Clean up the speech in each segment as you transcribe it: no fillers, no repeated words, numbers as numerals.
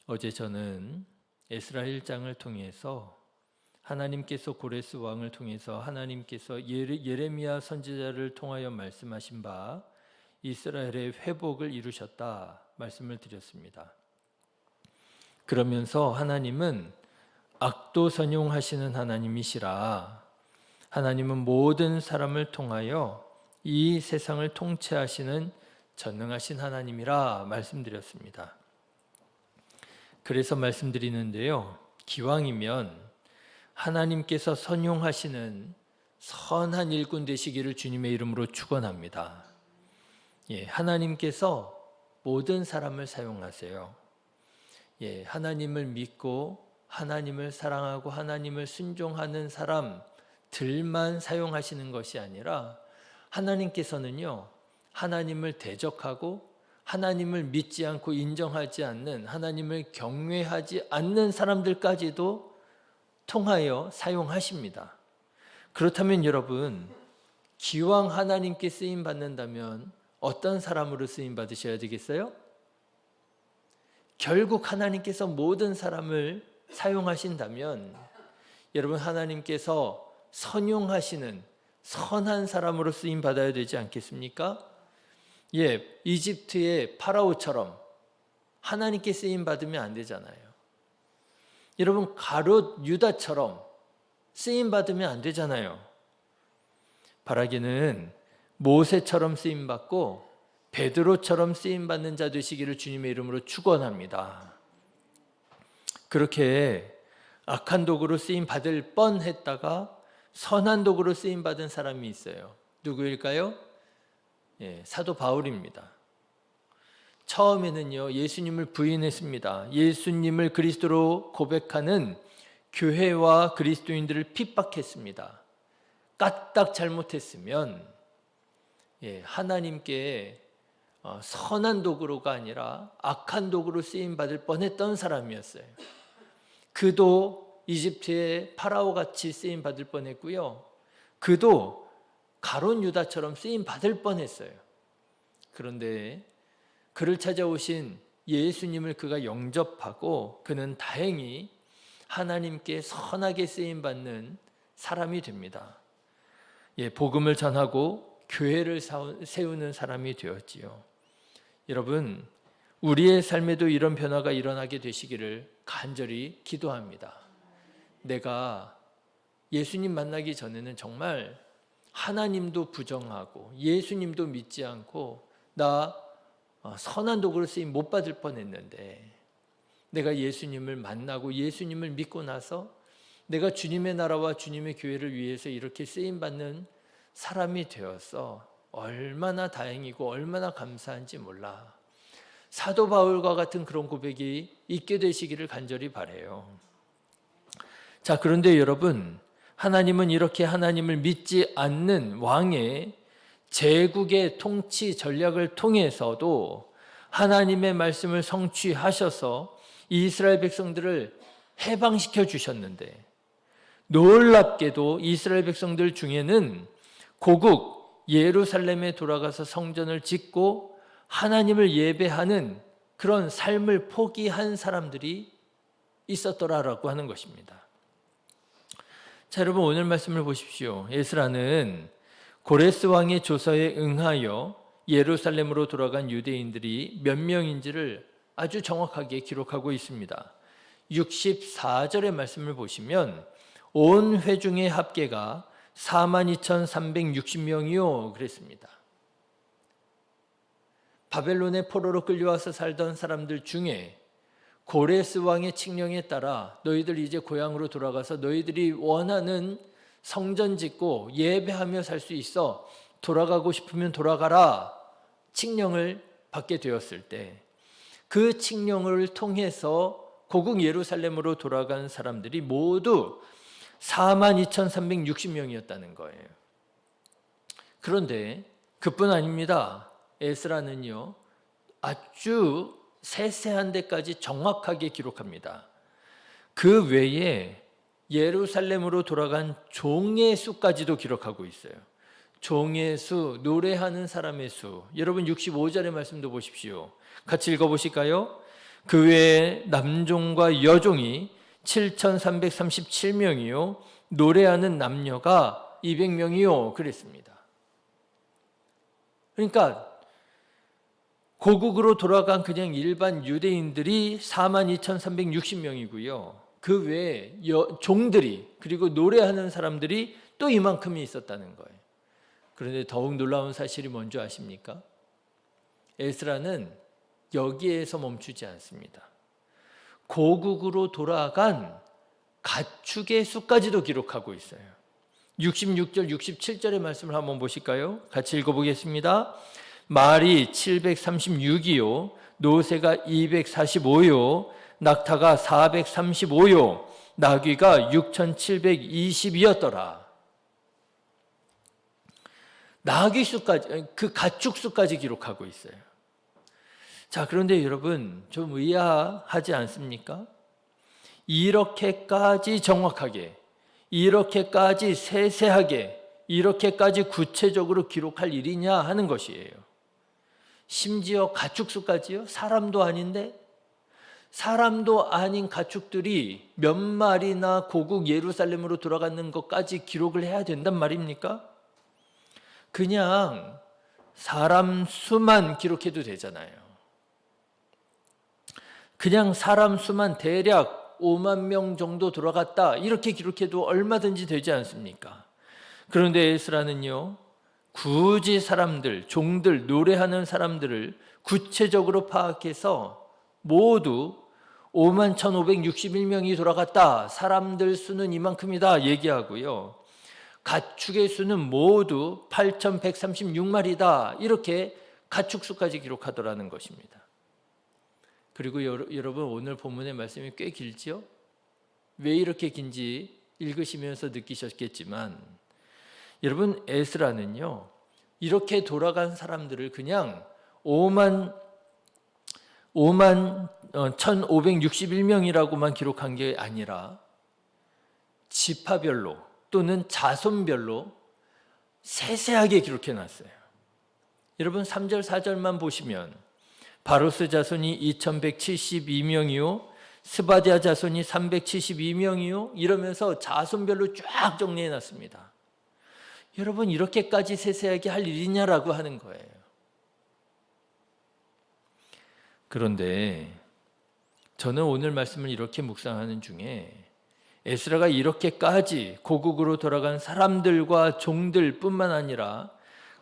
어제 저는 에스라 1장을 통해서 하나님께서 고레스 왕을 통해서 하나님께서 예레미야 선지자를 통하여 말씀하신 바 이스라엘의 회복을 이루셨다 말씀을 드렸습니다. 그러면서 하나님은 악도 선용하시는 하나님이시라, 하나님은 모든 사람을 통하여 이 세상을 통치하시는 전능하신 하나님이라 말씀드렸습니다. 그래서 말씀드리는데요, 기왕이면 하나님께서 선용하시는 선한 일꾼 되시기를 주님의 이름으로 축원합니다. 하나님께서 모든 사람을 사용하세요. 하나님을 믿고 하나님을 사랑하고 하나님을 순종하는 사람들만 사용하시는 것이 아니라 하나님께서는요, 하나님을 대적하고 하나님을 믿지 않고 인정하지 않는, 하나님을 경외하지 않는 사람들까지도 통하여 사용하십니다. 그렇다면 여러분, 기왕 하나님께 쓰임 받는다면 어떤 사람으로 쓰임 받으셔야 되겠어요? 결국 하나님께서 모든 사람을 사용하신다면 여러분, 하나님께서 선용하시는 선한 사람으로 쓰임 받아야 되지 않겠습니까? 이집트의 파라오처럼 하나님께 쓰임 받으면 안 되잖아요. 여러분, 가롯 유다처럼 쓰임 받으면 안 되잖아요. 바라기는 모세처럼 쓰임 받고 베드로처럼 쓰임 받는 자 되시기를 주님의 이름으로 축원합니다. 그렇게 악한 도구로 쓰임 받을 뻔했다가 선한 도구로 쓰임 받은 사람이 있어요. 누구일까요? 사도 바울입니다. 처음에는요, 예수님을 부인했습니다. 예수님을 그리스도로 고백하는 교회와 그리스도인들을 핍박했습니다. 까딱 잘못했으면 하나님께 선한 도구로가 아니라 악한 도구로 쓰임받을 뻔했던 사람이었어요. 그도 이집트의 파라오같이 쓰임받을 뻔했고요, 그도 가롯 유다처럼 쓰임받을 뻔했어요. 그런데 그를 찾아오신 예수님을 그가 영접하고 그는 다행히 하나님께 선하게 쓰임받는 사람이 됩니다. 복음을 전하고 교회를 세우는 사람이 되었지요. 여러분, 우리의 삶에도 이런 변화가 일어나게 되시기를 간절히 기도합니다. 내가 예수님 만나기 전에는 정말 하나님도 부정하고 예수님도 믿지 않고 나 선한 도구로 쓰임 못 받을 뻔했는데, 내가 예수님을 만나고 예수님을 믿고 나서 내가 주님의 나라와 주님의 교회를 위해서 이렇게 쓰임받는 사람이 되어서 얼마나 다행이고 얼마나 감사한지 몰라. 사도 바울과 같은 그런 고백이 있게 되시기를 간절히 바라요. 자, 그런데 여러분, 하나님은 이렇게 하나님을 믿지 않는 왕의 제국의 통치 전략을 통해서도 하나님의 말씀을 성취하셔서 이스라엘 백성들을 해방시켜 주셨는데, 놀랍게도 이스라엘 백성들 중에는 고국 예루살렘에 돌아가서 성전을 짓고 하나님을 예배하는 그런 삶을 포기한 사람들이 있었더라라고 하는 것입니다. 자, 여러분, 오늘 말씀을 보십시오. 에스라는 고레스 왕의 조서에 응하여 예루살렘으로 돌아간 유대인들이 몇 명인지를 아주 정확하게 기록하고 있습니다. 64절의 말씀을 보시면 온 회중의 합계가 42,360명이요 그랬습니다. 바벨론의 포로로 끌려와서 살던 사람들 중에 고레스 왕의 칙령에 따라 너희들 이제 고향으로 돌아가서 너희들이 원하는 성전 짓고 예배하며 살 수 있어, 돌아가고 싶으면 돌아가라 칙령을 받게 되었을 때, 그 칙령을 통해서 고국 예루살렘으로 돌아간 사람들이 모두 42,360명이었다는 거예요. 그런데 그뿐 아닙니다. 에스라는요, 아주 세세한 데까지 정확하게 기록합니다. 그 외에 예루살렘으로 돌아간 종의 수까지도 기록하고 있어요. 종의 수, 노래하는 사람의 수. 여러분 65절의 말씀도 보십시오. 같이 읽어보실까요? 그 외에 남종과 여종이 7,337명이요 노래하는 남녀가 200명이요 그랬습니다. 그러니까 고국으로 돌아간 그냥 일반 유대인들이 42,360명이고요. 그 외에 종들이 그리고 노래하는 사람들이 또 이만큼이 있었다는 거예요. 그런데 더욱 놀라운 사실이 뭔지 아십니까? 에스라는 여기에서 멈추지 않습니다. 고국으로 돌아간 가축의 수까지도 기록하고 있어요. 66절, 67절의 말씀을 한번 보실까요? 같이 읽어보겠습니다. 말이 736이요, 노새가 245요, 낙타가 435요, 나귀가 6,720이었더라. 나귀 수까지, 그 가축 수까지 기록하고 있어요. 자, 그런데 여러분 좀 의아하지 않습니까? 이렇게까지 정확하게, 이렇게까지 세세하게, 이렇게까지 구체적으로 기록할 일이냐 하는 것이에요. 심지어 가축 수까지요? 사람도 아닌데? 사람도 아닌 가축들이 몇 마리나 고국 예루살렘으로 돌아가는 것까지 기록을 해야 된단 말입니까? 그냥 사람 수만 기록해도 되잖아요. 그냥 사람 수만 대략 5만 명 정도 돌아갔다 이렇게 기록해도 얼마든지 되지 않습니까? 그런데 에스라는요, 굳이 사람들, 종들, 노래하는 사람들을 구체적으로 파악해서 모두 51,561명이 돌아갔다, 사람들 수는 이만큼이다 얘기하고요, 가축의 수는 모두 8,136마리다 이렇게 가축 수까지 기록하더라는 것입니다. 그리고 여러분 오늘 본문의 말씀이 꽤 길지요? 왜 이렇게 긴지 읽으시면서 느끼셨겠지만, 여러분 에스라는요 이렇게 돌아간 사람들을 그냥 51,561명이라고만 기록한 게 아니라 지파별로 또는 자손별로 세세하게 기록해 놨어요. 여러분 3절 4절만 보시면 바로스 자손이 2,172명이요 스바디아 자손이 372명이요 이러면서 자손별로 쫙 정리해 놨습니다. 여러분 이렇게까지 세세하게 할 일이냐라고 하는 거예요. 그런데 저는 오늘 말씀을 이렇게 묵상하는 중에 에스라가 이렇게까지 고국으로 돌아간 사람들과 종들 뿐만 아니라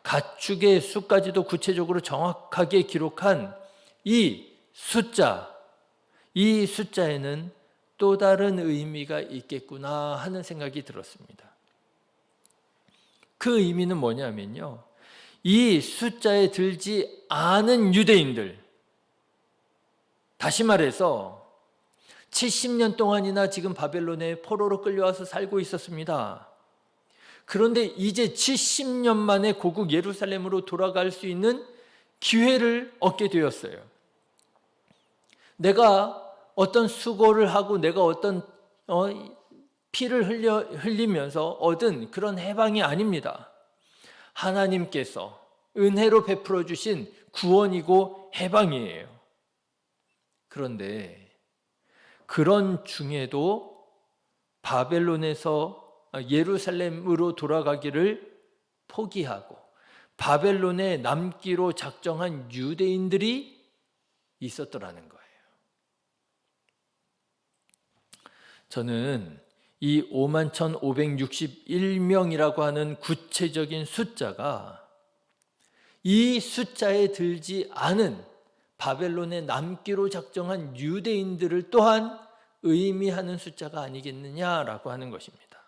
가축의 수까지도 구체적으로 정확하게 기록한 이 숫자에는 또 다른 의미가 있겠구나 하는 생각이 들었습니다. 그 의미는 뭐냐면요, 이 숫자에 들지 않은 유대인들, 다시 말해서 70년 동안이나 지금 바벨론에 포로로 끌려와서 살고 있었습니다. 그런데 이제 70년 만에 고국 예루살렘으로 돌아갈 수 있는 기회를 얻게 되었어요. 내가 어떤 수고를 하고 내가 어떤 피를 흘리면서 얻은 그런 해방이 아닙니다. 하나님께서 은혜로 베풀어 주신 구원이고 해방이에요. 그런데 그런 중에도 바벨론에서 예루살렘으로 돌아가기를 포기하고 바벨론에 남기로 작정한 유대인들이 있었더라는 거예요. 저는 이 51,561명이라고 하는 구체적인 숫자가 이 숫자에 들지 않은 바벨론에 남기로 작정한 유대인들을 또한 의미하는 숫자가 아니겠느냐라고 하는 것입니다.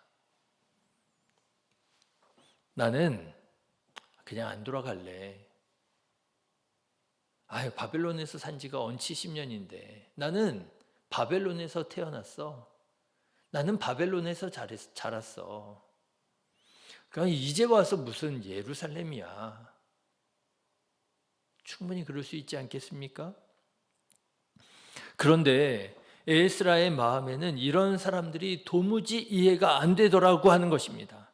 나는 그냥 안 돌아갈래. 바벨론에서 산 지가 언 70년인데 나는 바벨론에서 태어났어. 나는 바벨론에서 자랐어. 그러니까 이제 와서 무슨 예루살렘이야. 충분히 그럴 수 있지 않겠습니까? 그런데 에스라의 마음에는 이런 사람들이 도무지 이해가 안 되더라고 하는 것입니다.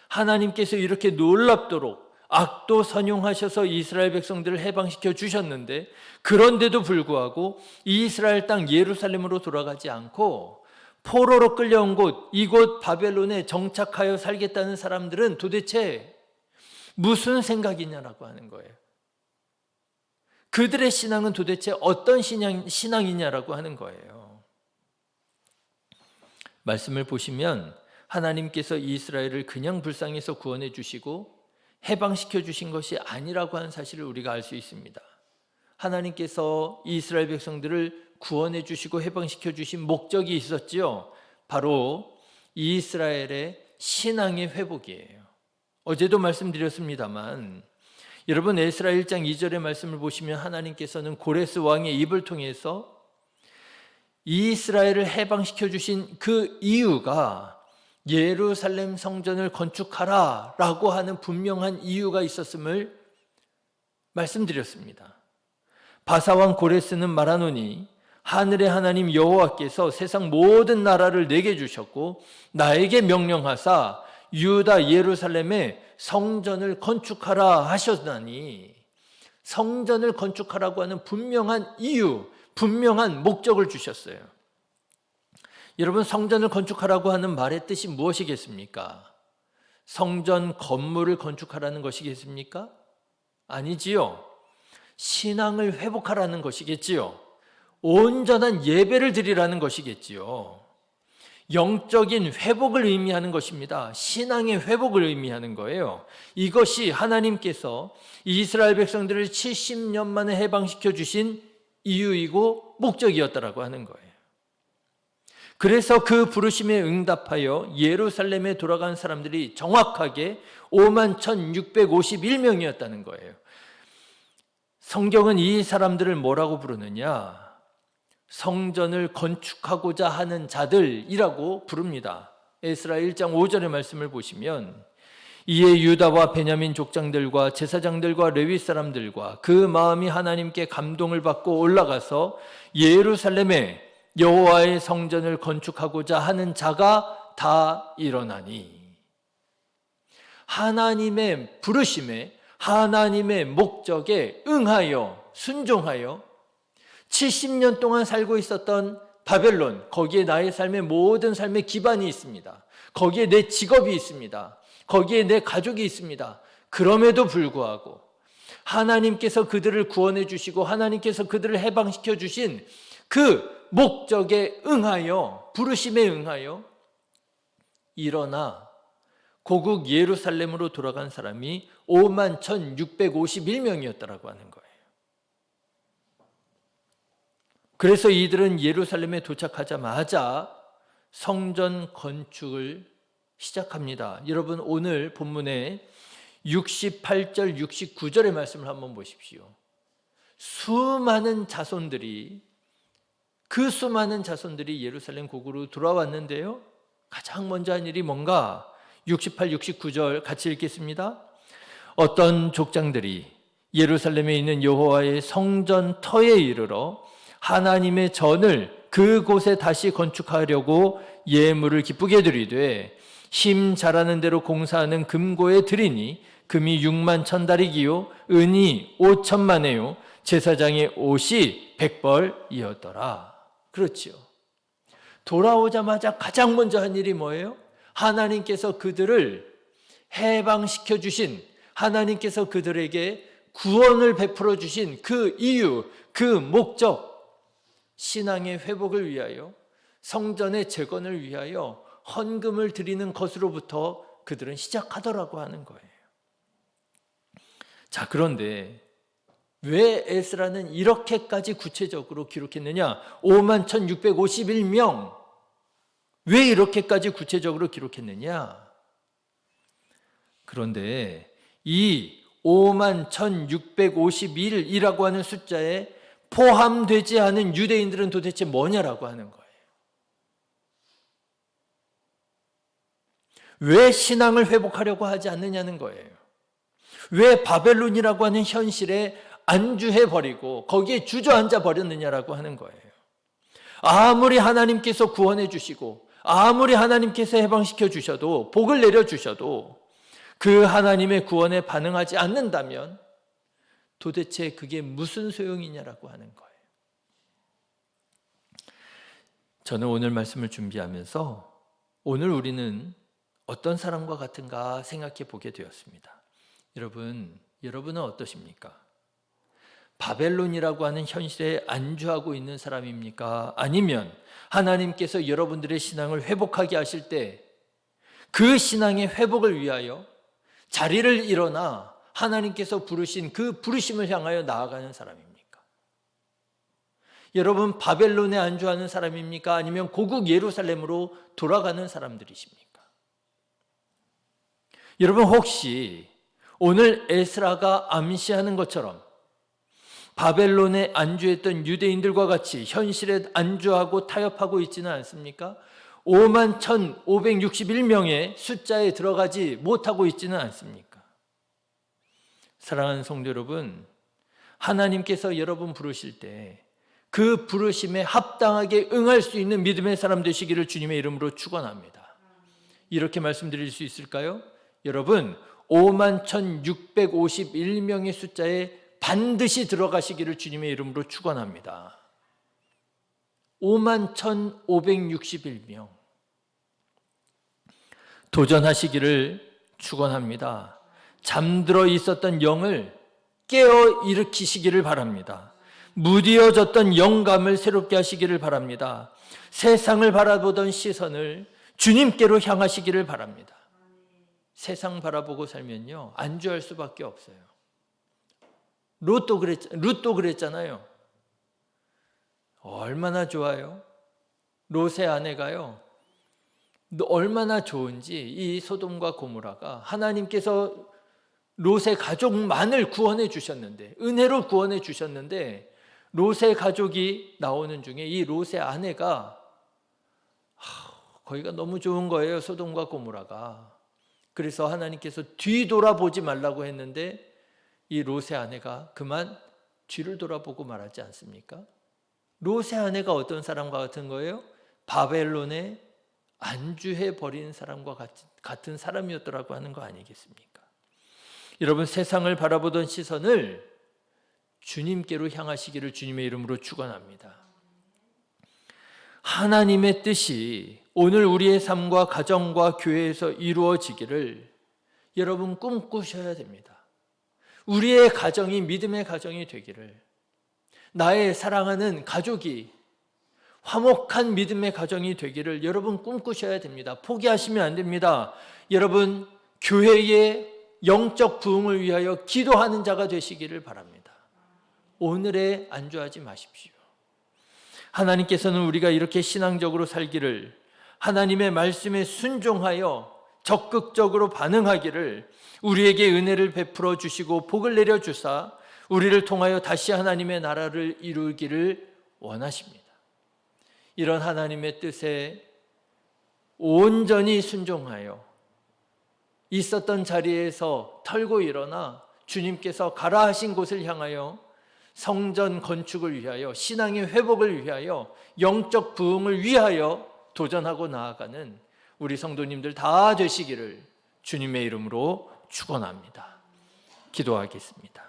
하나님께서 이렇게 놀랍도록 악도 선용하셔서 이스라엘 백성들을 해방시켜 주셨는데, 그런데도 불구하고 이스라엘 땅 예루살렘으로 돌아가지 않고 포로로 끌려온 곳, 이곳 바벨론에 정착하여 살겠다는 사람들은 도대체 무슨 생각이냐라고 하는 거예요. 그들의 신앙은 도대체 어떤 신앙이냐라고 하는 거예요. 말씀을 보시면 하나님께서 이스라엘을 그냥 불쌍해서 구원해 주시고 해방시켜 주신 것이 아니라고 하는 사실을 우리가 알 수 있습니다. 하나님께서 이스라엘 백성들을 구원해 주시고 해방시켜 주신 목적이 있었지요. 바로 이스라엘의 신앙의 회복이에요. 어제도 말씀드렸습니다만, 여러분 에스라 1장 2절의 말씀을 보시면 하나님께서는 고레스 왕의 입을 통해서 이스라엘을 해방시켜 주신 그 이유가 예루살렘 성전을 건축하라 라고 하는 분명한 이유가 있었음을 말씀드렸습니다. 바사왕 고레스는 말하노니 하늘의 하나님 여호와께서 세상 모든 나라를 내게 주셨고 나에게 명령하사 유다 예루살렘에 성전을 건축하라 하셨나니, 성전을 건축하라고 하는 분명한 이유, 분명한 목적을 주셨어요. 여러분, 성전을 건축하라고 하는 말의 뜻이 무엇이겠습니까? 성전 건물을 건축하라는 것이겠습니까? 아니지요. 신앙을 회복하라는 것이겠지요. 온전한 예배를 드리라는 것이겠지요. 영적인 회복을 의미하는 것입니다. 신앙의 회복을 의미하는 거예요. 이것이 하나님께서 이스라엘 백성들을 70년 만에 해방시켜 주신 이유이고 목적이었다라고 하는 거예요. 그래서 그 부르심에 응답하여 예루살렘에 돌아간 사람들이 정확하게 51,651명이었다는 거예요. 성경은 이 사람들을 뭐라고 부르느냐? 성전을 건축하고자 하는 자들이라고 부릅니다. 에스라 1장 5절의 말씀을 보시면, 이에 유다와 베냐민 족장들과 제사장들과 레위 사람들과 그 마음이 하나님께 감동을 받고 올라가서 예루살렘에 여호와의 성전을 건축하고자 하는 자가 다 일어나니, 하나님의 부르심에, 하나님의 목적에 응하여 순종하여 70년 동안 살고 있었던 바벨론, 거기에 나의 삶의 모든 삶의 기반이 있습니다. 거기에 내 직업이 있습니다. 거기에 내 가족이 있습니다. 그럼에도 불구하고 하나님께서 그들을 구원해 주시고 하나님께서 그들을 해방시켜 주신 그 목적에 응하여, 부르심에 응하여 일어나 고국 예루살렘으로 돌아간 사람이 51,651명이었다라고 하는 거예요. 그래서 이들은 예루살렘에 도착하자마자 성전 건축을 시작합니다. 여러분, 오늘 본문에 68절, 69절의 말씀을 한번 보십시오. 수많은 자손들이 예루살렘 고국으로 돌아왔는데요, 가장 먼저 한 일이 뭔가? 68, 69절 같이 읽겠습니다. 어떤 족장들이 예루살렘에 있는 여호와의 성전 터에 이르러 하나님의 전을 그곳에 다시 건축하려고 예물을 기쁘게 드리되 힘 잘하는 대로 공사하는 금고에 드리니 금이 6만 1,000다리기요 은이 5,000만에요 제사장의 옷이 100벌이었더라. 그렇지요. 돌아오자마자 가장 먼저 한 일이 뭐예요? 하나님께서 그들을 해방시켜 주신, 하나님께서 그들에게 구원을 베풀어 주신 그 이유, 그 목적, 신앙의 회복을 위하여, 성전의 재건을 위하여 헌금을 드리는 것으로부터 그들은 시작하더라고 하는 거예요. 자, 그런데 왜 에스라는 이렇게까지 구체적으로 기록했느냐? 51,651명. 왜 이렇게까지 구체적으로 기록했느냐? 그런데 이 51,651이라고 하는 숫자에 포함되지 않은 유대인들은 도대체 뭐냐라고 하는 거예요. 왜 신앙을 회복하려고 하지 않느냐는 거예요. 왜 바벨론이라고 하는 현실에 안주해버리고 거기에 주저앉아 버렸느냐라고 하는 거예요. 아무리 하나님께서 구원해 주시고 아무리 하나님께서 해방시켜 주셔도, 복을 내려 주셔도 그 하나님의 구원에 반응하지 않는다면 도대체 그게 무슨 소용이냐라고 하는 거예요. 저는 오늘 말씀을 준비하면서 오늘 우리는 어떤 사람과 같은가 생각해 보게 되었습니다. 여러분은 어떠십니까? 바벨론이라고 하는 현실에 안주하고 있는 사람입니까? 아니면 하나님께서 여러분들의 신앙을 회복하게 하실 때 그 신앙의 회복을 위하여 자리를 일어나 하나님께서 부르신 그 부르심을 향하여 나아가는 사람입니까? 여러분, 바벨론에 안주하는 사람입니까? 아니면 고국 예루살렘으로 돌아가는 사람들이십니까? 여러분, 혹시 오늘 에스라가 암시하는 것처럼 바벨론에 안주했던 유대인들과 같이 현실에 안주하고 타협하고 있지는 않습니까? 51,561명의 숫자에 들어가지 못하고 있지는 않습니까? 사랑하는 성도 여러분, 하나님께서 여러분 부르실 때 그 부르심에 합당하게 응할 수 있는 믿음의 사람 되시기를 주님의 이름으로 축원합니다. 이렇게 말씀드릴 수 있을까요? 여러분, 51,651명의 숫자에 반드시 들어가시기를 주님의 이름으로 축원합니다. 51,561명 도전하시기를 축원합니다. 잠들어 있었던 영을 깨어 일으키시기를 바랍니다. 무디어졌던 영감을 새롭게 하시기를 바랍니다. 세상을 바라보던 시선을 주님께로 향하시기를 바랍니다. 세상 바라보고 살면요, 안주할 수밖에 없어요. 룻도 그랬잖아요. 얼마나 좋아요? 롯의 아내가요, 얼마나 좋은지 이 소돔과 고모라가 하나님께서 롯의 가족만을 구원해 주셨는데, 은혜로 구원해 주셨는데, 롯의 가족이 나오는 중에 이 롯의 아내가 거기가 너무 좋은 거예요, 소돔과 고모라가. 그래서 하나님께서 뒤돌아보지 말라고 했는데 이 롯의 아내가 그만 뒤를 돌아보고 말하지 않습니까? 롯의 아내가 어떤 사람과 같은 거예요? 바벨론에 안주해 버린 사람과 같은 사람이었더라고 하는 거 아니겠습니까? 여러분, 세상을 바라보던 시선을 주님께로 향하시기를 주님의 이름으로 축원합니다. 하나님의 뜻이 오늘 우리의 삶과 가정과 교회에서 이루어지기를 여러분 꿈꾸셔야 됩니다. 우리의 가정이 믿음의 가정이 되기를, 나의 사랑하는 가족이 화목한 믿음의 가정이 되기를 여러분 꿈꾸셔야 됩니다. 포기하시면 안 됩니다. 여러분, 교회의 영적 부흥을 위하여 기도하는 자가 되시기를 바랍니다. 오늘에 안주하지 마십시오. 하나님께서는 우리가 이렇게 신앙적으로 살기를, 하나님의 말씀에 순종하여 적극적으로 반응하기를 우리에게 은혜를 베풀어 주시고 복을 내려 주사 우리를 통하여 다시 하나님의 나라를 이루기를 원하십니다. 이런 하나님의 뜻에 온전히 순종하여 있었던 자리에서 털고 일어나 주님께서 가라 하신 곳을 향하여 성전 건축을 위하여, 신앙의 회복을 위하여, 영적 부흥을 위하여 도전하고 나아가는 우리 성도님들 다 되시기를 주님의 이름으로 축원합니다. 기도하겠습니다.